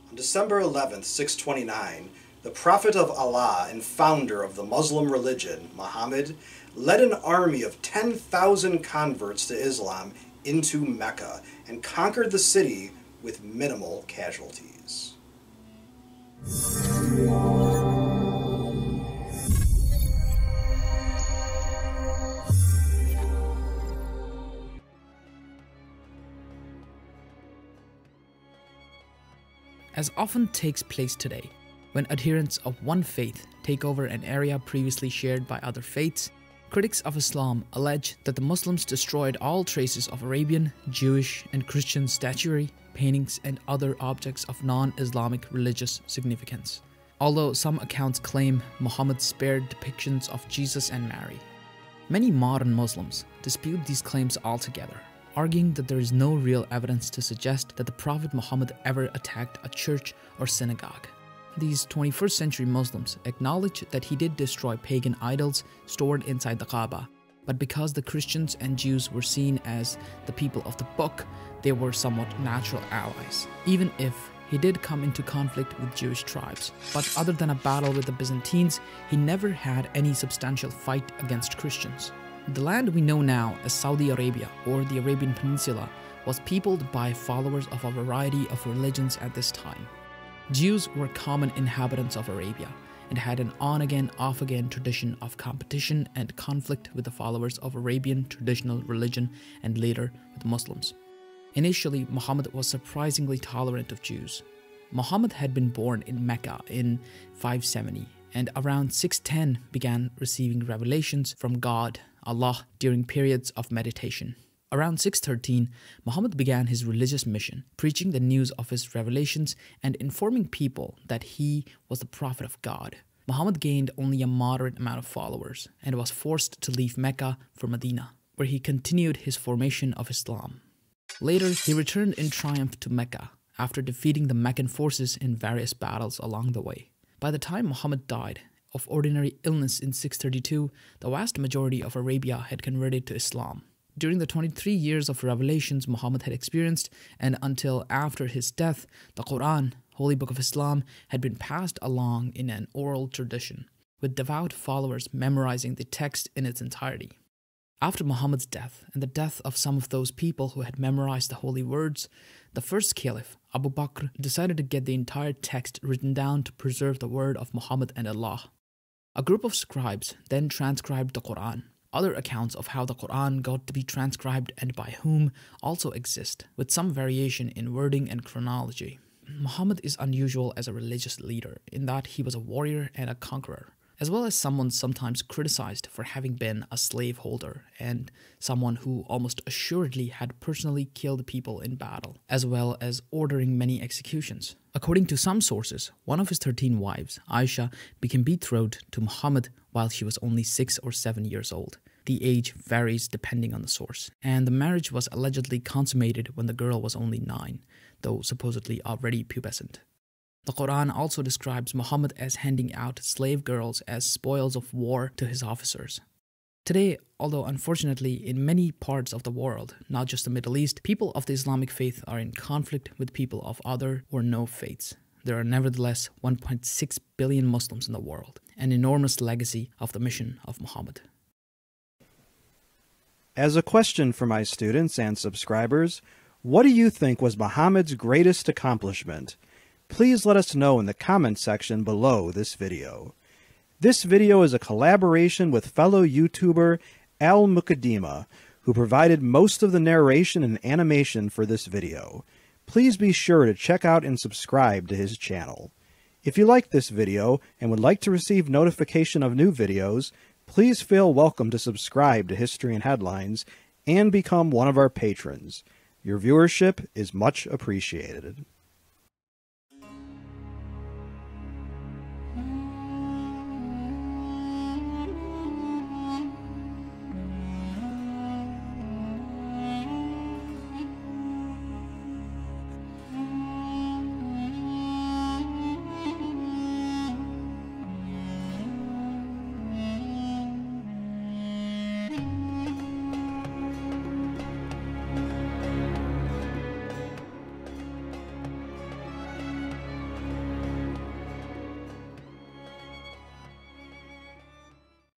On December 11th, 629, the Prophet of Allah and founder of the Muslim religion, Muhammad, led an army of 10,000 converts to Islam into Mecca and conquered the city with minimal casualties. As often takes place today, when adherents of one faith take over an area previously shared by other faiths, critics of Islam allege that the Muslims destroyed all traces of Arabian, Jewish, and Christian statuary, paintings, and other objects of non-Islamic religious significance. Although some accounts claim Muhammad spared depictions of Jesus and Mary. Many modern Muslims dispute these claims altogether, arguing that there is no real evidence to suggest that the Prophet Muhammad ever attacked a church or synagogue. These 21st century Muslims acknowledge that he did destroy pagan idols stored inside the Kaaba, but because the Christians and Jews were seen as the people of the book, they were somewhat natural allies, even if he did come into conflict with Jewish tribes. But other than a battle with the Byzantines, he never had any substantial fight against Christians. The land we know now as Saudi Arabia or the Arabian Peninsula was peopled by followers of a variety of religions at this time. Jews were common inhabitants of Arabia and had an on-again, off-again tradition of competition and conflict with the followers of Arabian traditional religion and later with Muslims. Initially, Muhammad was surprisingly tolerant of Jews. Muhammad had been born in Mecca in 570 and around 610 began receiving revelations from God, Allah, during periods of meditation. Around 613, Muhammad began his religious mission, preaching the news of his revelations and informing people that he was the prophet of God. Muhammad gained only a moderate amount of followers and was forced to leave Mecca for Medina, where he continued his formation of Islam. Later, he returned in triumph to Mecca after defeating the Meccan forces in various battles along the way. By the time Muhammad died of ordinary illness in 632, the vast majority of Arabia had converted to Islam. During the 23 years of revelations Muhammad had experienced, and until after his death, the Quran, Holy Book of Islam, had been passed along in an oral tradition, with devout followers memorizing the text in its entirety. After Muhammad's death, and the death of some of those people who had memorized the holy words, the first caliph, Abu Bakr, decided to get the entire text written down to preserve the word of Muhammad and Allah. A group of scribes then transcribed the Quran. Other accounts of how the Quran got to be transcribed and by whom also exist, with some variation in wording and chronology. Muhammad is unusual as a religious leader in that he was a warrior and a conqueror, as well as someone sometimes criticized for having been a slaveholder and someone who almost assuredly had personally killed people in battle, as well as ordering many executions. According to some sources, one of his 13 wives, Aisha, became betrothed to Muhammad while she was only 6 or 7 years old. The age varies depending on the source, and the marriage was allegedly consummated when the girl was only 9, though supposedly already pubescent. The Quran also describes Muhammad as handing out slave girls as spoils of war to his officers. Today, although unfortunately in many parts of the world, not just the Middle East, people of the Islamic faith are in conflict with people of other or no faiths, there are nevertheless 1.6 billion Muslims in the world, an enormous legacy of the mission of Muhammad. As a question for my students and subscribers, what do you think was Muhammad's greatest accomplishment? Please let us know in the comment section below this video. This video is a collaboration with fellow YouTuber Al Muqaddima, who provided most of the narration and animation for this video. Please be sure to check out and subscribe to his channel. If you liked this video and would like to receive notification of new videos, please feel welcome to subscribe to History and Headlines and become one of our patrons. Your viewership is much appreciated.